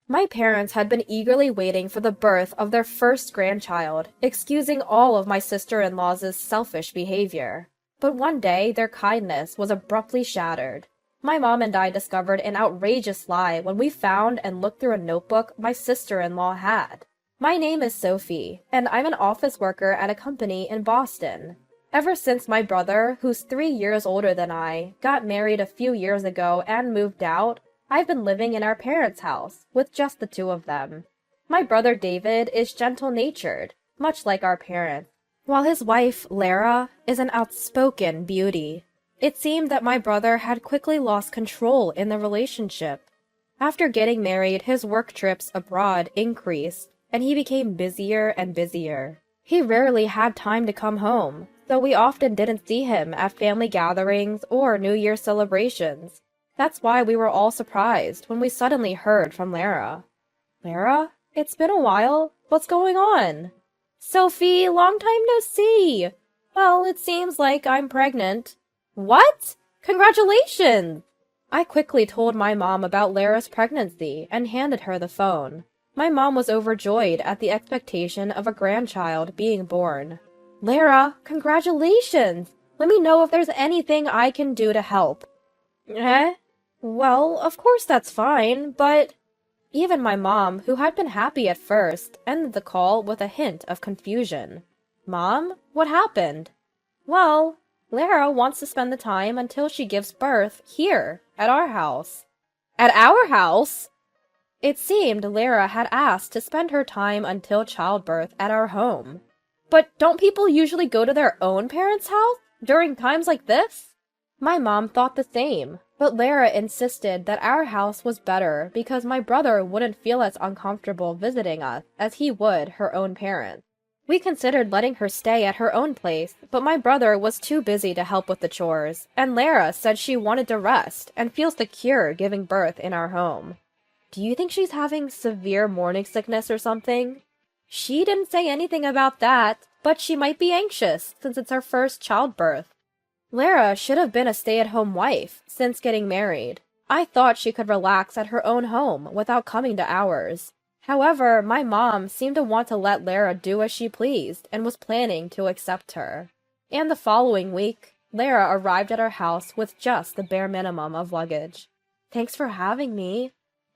My parents had been eagerly waiting for the birth of their first grandchild, excusing all of my sister-in-law's selfish behavior. But one day, their kindness was abruptly shattered. My mom and I discovered an outrageous lie when we found and looked through a notebook my sister-in-law had. My name is Sophie, and I'm an office worker at a company in Boston. Ever since my brother, who's 3 years older than I, got married a few years ago and moved out, I've been living in our parents' house, with just the two of them. My brother David is gentle-natured, much like our parents, while his wife, Lara, is an outspoken beauty. It seemed that my brother had quickly lost control in the relationship. After getting married, his work trips abroad increased, and he became busier and busier. He rarely had time to come home, so we often didn't see him at family gatherings or New Year celebrations. That's why we were all surprised when we suddenly heard from Lara. Lara? It's been a while. What's going on? Sophie, long time no see. Well, it seems like I'm pregnant. What? Congratulations! I quickly told my mom about Lara's pregnancy and handed her the phone. My mom was overjoyed at the expectation of a grandchild being born. Lara, congratulations! Let me know if there's anything I can do to help. Eh? Well, of course that's fine, but... Even my mom, who had been happy at first, ended the call with a hint of confusion. Mom, what happened? Well, Lara wants to spend the time until she gives birth here, at our house. At our house? It seemed Lara had asked to spend her time until childbirth at our home. But don't people usually go to their own parents' house during times like this? My mom thought the same, but Lara insisted that our house was better because my brother wouldn't feel as uncomfortable visiting us as he would her own parents. We considered letting her stay at her own place, but my brother was too busy to help with the chores, and Lara said she wanted to rest and feel secure giving birth in our home. Do you think she's having severe morning sickness or something? She didn't say anything about that, but she might be anxious since it's her first childbirth. Lara should have been a stay-at-home wife since getting married. I thought she could relax at her own home without coming to ours. However, my mom seemed to want to let Lara do as she pleased and was planning to accept her. And the following week, Lara arrived at our house with just the bare minimum of luggage. Thanks for having me.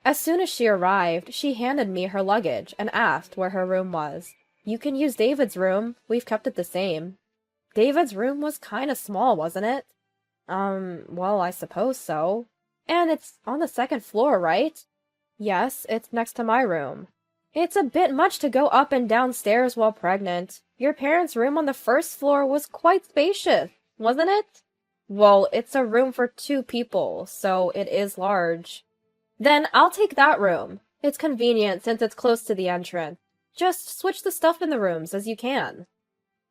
As soon as she arrived, she handed me her luggage and asked where her room was. You can use David's room. We've kept it the same. David's room was kinda small, wasn't it? Well, I suppose so. And it's on the second floor, right? Yes, it's next to my room. It's a bit much to go up and down stairs while pregnant. Your parents' room on the first floor was quite spacious, wasn't it? Well, it's a room for 2 people, so it is large. Then I'll take that room. It's convenient since it's close to the entrance. Just switch the stuff in the rooms as you can.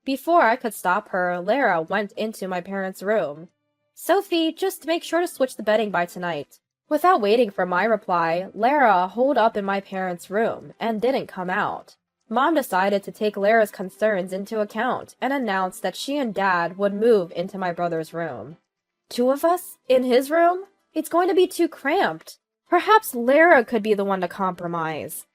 Before I could stop her, Lara went into my parents' room. Sophie, just make sure to switch the bedding by tonight. Without waiting for my reply, Lara holed up in my parents' room and didn't come out. Mom decided to take Lara's concerns into account and announced that she and Dad would move into my brother's room. 2 of us? In his room? It's going to be too cramped. Perhaps Lara could be the one to compromise.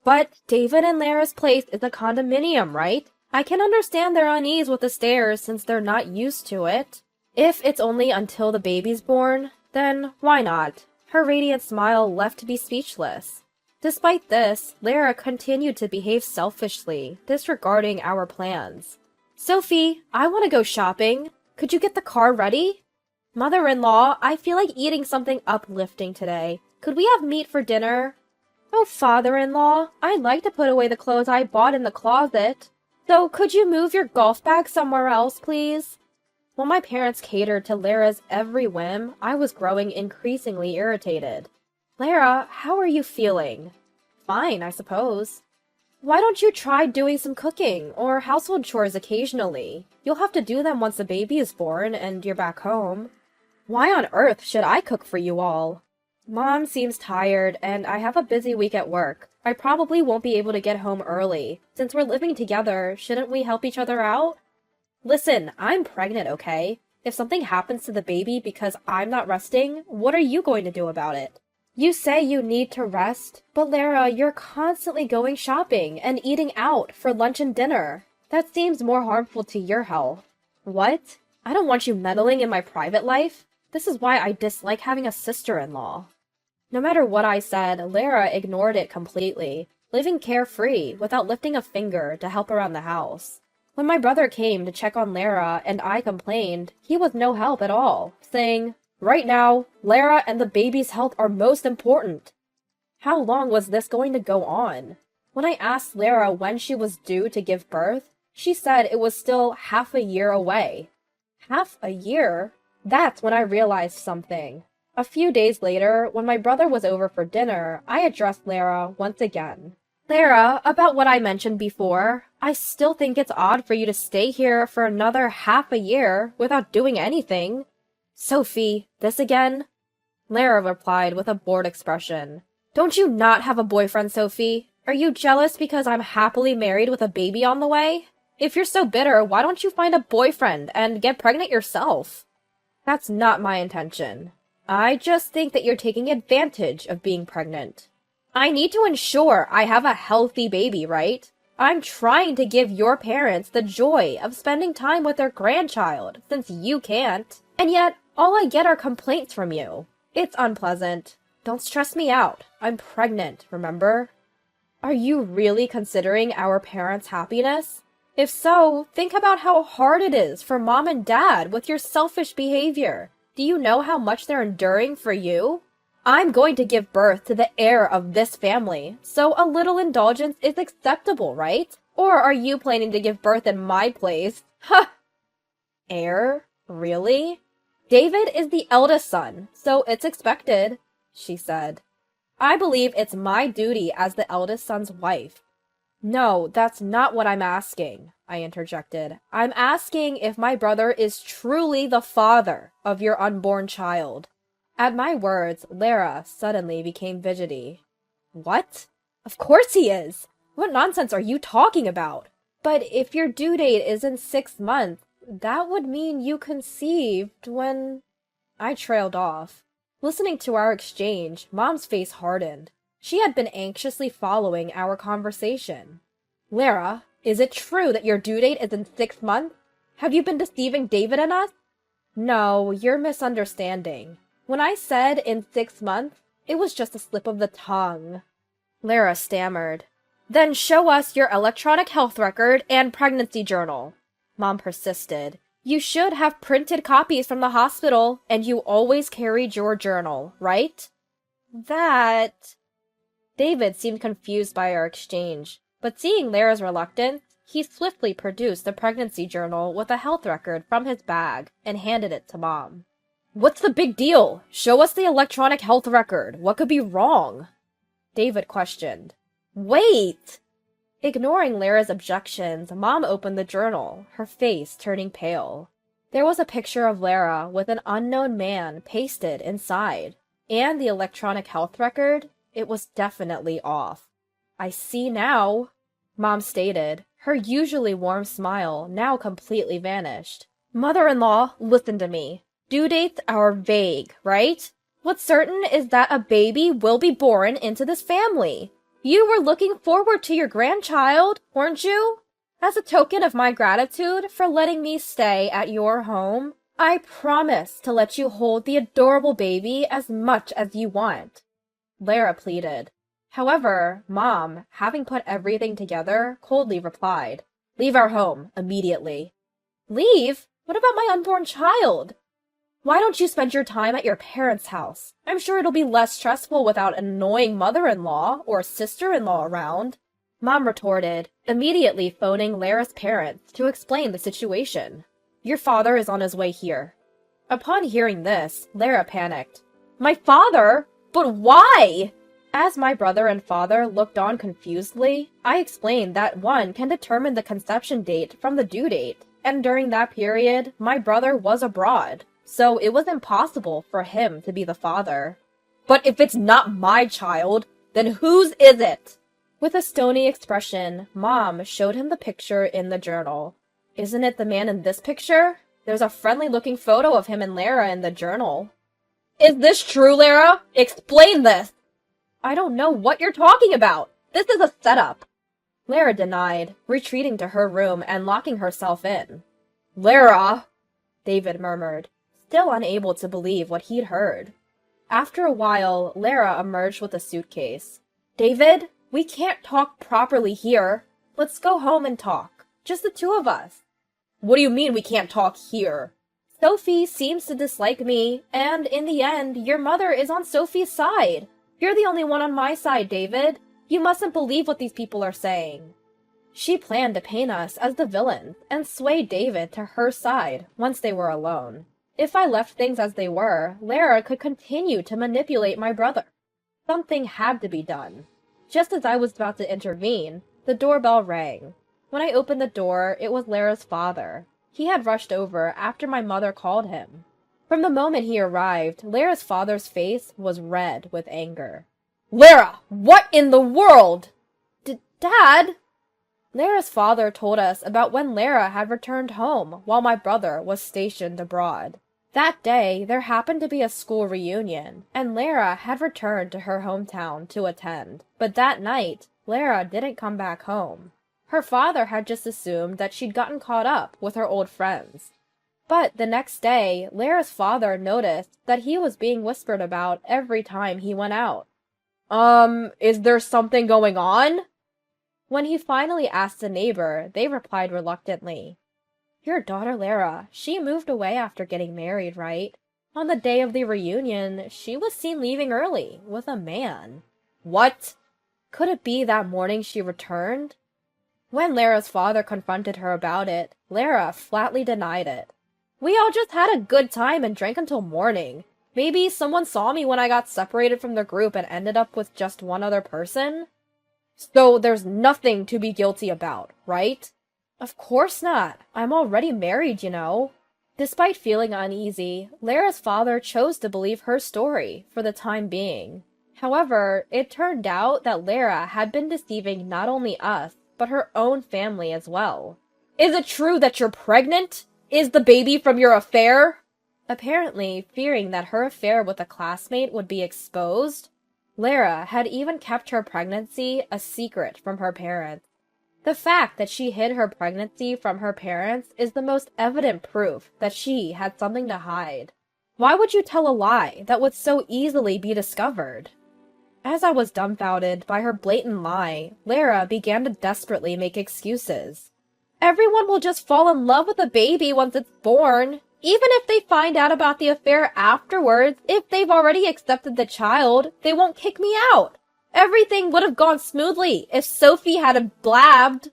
But David and Lara's place is a condominium, right? I can understand their unease with the stairs since they're not used to it. If it's only until the baby's born, then why not? Her radiant smile left me speechless. Despite this, Lara continued to behave selfishly, disregarding our plans. Sophie, I want to go shopping. Could you get the car ready? Mother-in-law, I feel like eating something uplifting today. Could we have meat for dinner? Oh, father-in-law, I'd like to put away the clothes I bought in the closet. So could you move your golf bag somewhere else, please? While my parents catered to Lara's every whim, I was growing increasingly irritated. Lara, how are you feeling? Fine, I suppose. Why don't you try doing some cooking or household chores occasionally? You'll have to do them once the baby is born and you're back home. Why on earth should I cook for you all? Mom seems tired, and I have a busy week at work. I probably won't be able to get home early. Since we're living together, shouldn't we help each other out? Listen, I'm pregnant, okay? If something happens to the baby because I'm not resting, what are you going to do about it? You say you need to rest, but Lara, you're constantly going shopping and eating out for lunch and dinner. That seems more harmful to your health. What? I don't want you meddling in my private life. This is why I dislike having a sister-in-law. No matter what I said, Lara ignored it completely, living carefree without lifting a finger to help around the house. When my brother came to check on Lara and I complained, he was no help at all, saying, "Right now, Lara and the baby's health are most important." How long was this going to go on? When I asked Lara when she was due to give birth, she said it was still half a year away. Half a year? That's when I realized something. A few days later, when my brother was over for dinner, I addressed Lara once again. "Lara, about what I mentioned before, I still think it's odd for you to stay here for another half a year without doing anything." "Sophie, this again?" Lara replied with a bored expression. "Don't you not have a boyfriend, Sophie? Are you jealous because I'm happily married with a baby on the way? If you're so bitter, why don't you find a boyfriend and get pregnant yourself?" "That's not my intention. I just think that you're taking advantage of being pregnant. I need to ensure I have a healthy baby, right? I'm trying to give your parents the joy of spending time with their grandchild, since you can't. And yet, all I get are complaints from you. It's unpleasant. Don't stress me out. I'm pregnant, remember?" "Are you really considering our parents' happiness? If so, think about how hard it is for mom and dad with your selfish behavior. Do you know how much they're enduring for you? I'm going to give birth to the heir of this family, so a little indulgence is acceptable, right? Or are you planning to give birth in my place? Ha! Heir? Really? David is the eldest son, so it's expected," she said. "I believe it's my duty as the eldest son's wife." "No, that's not what I'm asking," I interjected. "I'm asking if my brother is truly the father of your unborn child." At my words, Lara suddenly became fidgety. "What? Of course he is! What nonsense are you talking about? But if your due date is in 6 months, that would mean you conceived when—" I trailed off. Listening to our exchange, Mom's face hardened. She had been anxiously following our conversation. "Lara, is it true that your due date is in 6 months? Have you been deceiving David and us?" "No, you're misunderstanding. When I said in 6 months, it was just a slip of the tongue." Lara stammered. "Then show us your electronic health record and pregnancy journal." Mom persisted. "You should have printed copies from the hospital, and you always carried your journal, right?" "That—" David seemed confused by our exchange, but seeing Lara's reluctance, he swiftly produced the pregnancy journal with a health record from his bag and handed it to Mom. "What's the big deal? Show us the electronic health record. What could be wrong?" David questioned. "Wait!" Ignoring Lara's objections, Mom opened the journal, her face turning pale. There was a picture of Lara with an unknown man pasted inside, and the electronic health record, it was definitely off. "I see now," Mom stated, her usually warm smile now completely vanished. "Mother-in-law, listen to me. Due dates are vague, right? What's certain is that a baby will be born into this family. You were looking forward to your grandchild, weren't you? As a token of my gratitude for letting me stay at your home, I promise to let you hold the adorable baby as much as you want." Lara pleaded. However, Mom, having put everything together, coldly replied, "Leave our home, immediately." "Leave? What about my unborn child?" "Why don't you spend your time at your parents' house? I'm sure it'll be less stressful without an annoying mother-in-law or sister-in-law around," Mom retorted, immediately phoning Lara's parents to explain the situation. "Your father is on his way here." Upon hearing this, Lara panicked. "My father? But why?" As my brother and father looked on confusedly, I explained that one can determine the conception date from the due date, and during that period, my brother was abroad, so it was impossible for him to be the father. "But if it's not my child, then whose is it?" With a stony expression, Mom showed him the picture in the journal. "Isn't it the man in this picture? There's a friendly-looking photo of him and Lara in the journal." Is this true, Lara? Explain this! I don't know what you're talking about. This is a setup. Lara denied, retreating to her room and locking herself in. Lara, David murmured, still unable to believe what he'd heard. After a while, Lara emerged with a suitcase. David, we can't talk properly here. Let's go home and talk. Just the two of us. What do you mean we can't talk here? Sophie seems to dislike me, and in the end, your mother is on Sophie's side. You're the only one on my side, David. You mustn't believe what these people are saying. She planned to paint us as the villains and sway David to her side once they were alone. If I left things as they were, Lara could continue to manipulate my brother. Something had to be done. Just as I was about to intervene, the doorbell rang. When I opened the door, it was Lara's father. He had rushed over after my mother called him. From the moment he arrived, Lara's father's face was red with anger. Lara, what in the world? Dad? Lara's father told us about when Lara had returned home while my brother was stationed abroad. That day, there happened to be a school reunion, and Lara had returned to her hometown to attend. But that night, Lara didn't come back home. Her father had just assumed that she'd gotten caught up with her old friends. But the next day, Lara's father noticed that he was being whispered about every time he went out. Is there something going on? When he finally asked a neighbor, they replied reluctantly. Your daughter Lara, she moved away after getting married, right? On the day of the reunion, she was seen leaving early with a man. What? Could it be that morning she returned? When Lara's father confronted her about it, Lara flatly denied it. We all just had a good time and drank until morning. Maybe someone saw me when I got separated from the group and ended up with just one other person? So there's nothing to be guilty about, right? Of course not. I'm already married, you know. Despite feeling uneasy, Lara's father chose to believe her story for the time being. However, it turned out that Lara had been deceiving not only us, but her own family as well. Is it true that you're pregnant? Is the baby from your affair? Apparently, fearing that her affair with a classmate would be exposed, Lara had even kept her pregnancy a secret from her parents. The fact that she hid her pregnancy from her parents is the most evident proof that she had something to hide. Why would you tell a lie that would so easily be discovered? As I was dumbfounded by her blatant lie, Lara began to desperately make excuses. Everyone will just fall in love with the baby once it's born. Even if they find out about the affair afterwards, if they've already accepted the child, they won't kick me out. Everything would have gone smoothly if Sophie hadn't blabbed.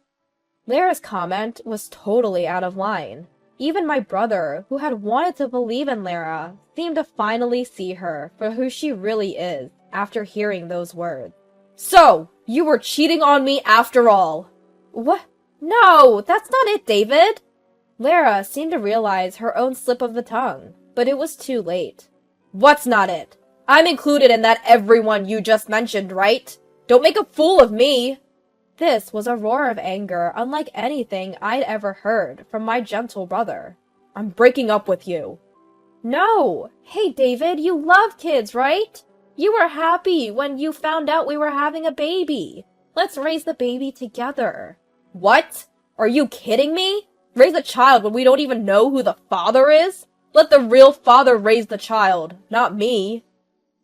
Lara's comment was totally out of line. Even my brother, who had wanted to believe in Lara, seemed to finally see her for who she really is after hearing those words. So, you were cheating on me after all. What? No, that's not it, David. Lara seemed to realize her own slip of the tongue, but it was too late. What's not it? I'm included in that everyone you just mentioned, right? Don't make a fool of me! This was a roar of anger unlike anything I'd ever heard from my gentle brother. I'm breaking up with you. No! Hey, David, you love kids, right? You were happy when you found out we were having a baby. Let's raise the baby together. What? Are you kidding me? Raise a child when we don't even know who the father is? Let the real father raise the child, not me.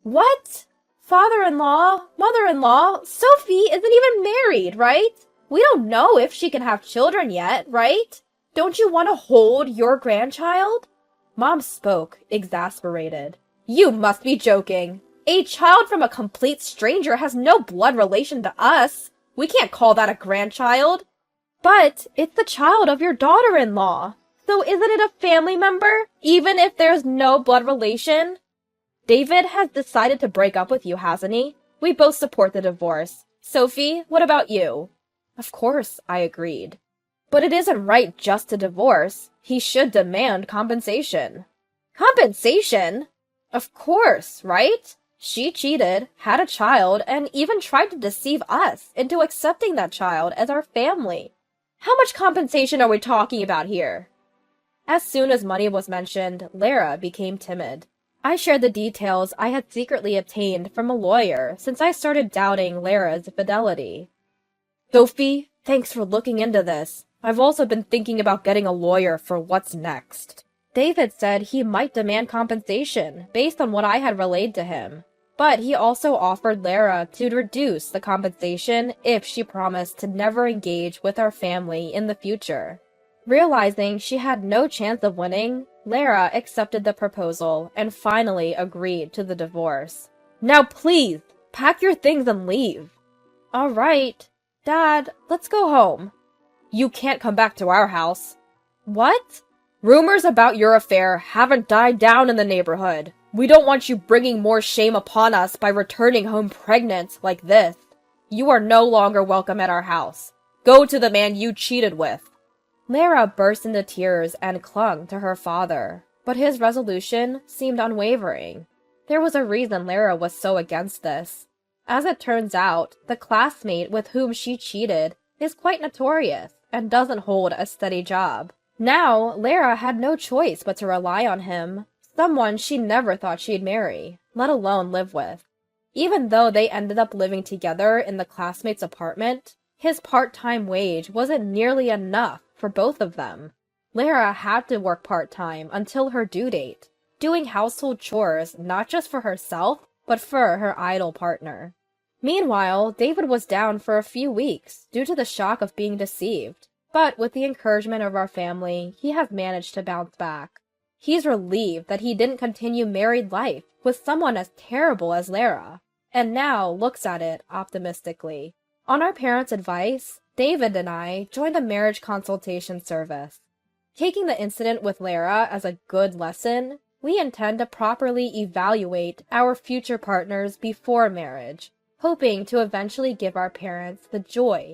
What? Father-in-law, mother-in-law, Sophie isn't even married, right? We don't know if she can have children yet, right? Don't you want to hold your grandchild? Mom spoke, exasperated. You must be joking. A child from a complete stranger has no blood relation to us. We can't call that a grandchild. But it's the child of your daughter-in-law. So isn't it a family member, even if there's no blood relation? David has decided to break up with you, hasn't he? We both support the divorce. Sophie, what about you? Of course, I agreed. But it isn't right just to divorce. He should demand compensation. Compensation? Of course, right? She cheated, had a child, and even tried to deceive us into accepting that child as our family. How much compensation are we talking about here? As soon as money was mentioned, Lara became timid. I shared the details I had secretly obtained from a lawyer since I started doubting Lara's fidelity. Sophie, thanks for looking into this. I've also been thinking about getting a lawyer for what's next. David said he might demand compensation based on what I had relayed to him, but he also offered Lara to reduce the compensation if she promised to never engage with our family in the future. Realizing she had no chance of winning, Lara accepted the proposal and finally agreed to the divorce. Now please, pack your things and leave. All right. Dad, let's go home. You can't come back to our house. What? Rumors about your affair haven't died down in the neighborhood. We don't want you bringing more shame upon us by returning home pregnant like this. You are no longer welcome at our house. Go to the man you cheated with. Lara burst into tears and clung to her father, but his resolution seemed unwavering. There was a reason Lara was so against this. As it turns out, the classmate with whom she cheated is quite notorious and doesn't hold a steady job. Now, Lara had no choice but to rely on him, someone she never thought she'd marry, let alone live with. Even though they ended up living together in the classmate's apartment, his part-time wage wasn't nearly enough for both of them. Lara had to work part-time until her due date, doing household chores not just for herself, but for her idol partner. Meanwhile, David was down for a few weeks due to the shock of being deceived, but with the encouragement of our family, he has managed to bounce back. He's relieved that he didn't continue married life with someone as terrible as Lara, and now looks at it optimistically. On our parents' advice, David and I joined a marriage consultation service. Taking the incident with Lara as a good lesson, we intend to properly evaluate our future partners before marriage, hoping to eventually give our parents the joy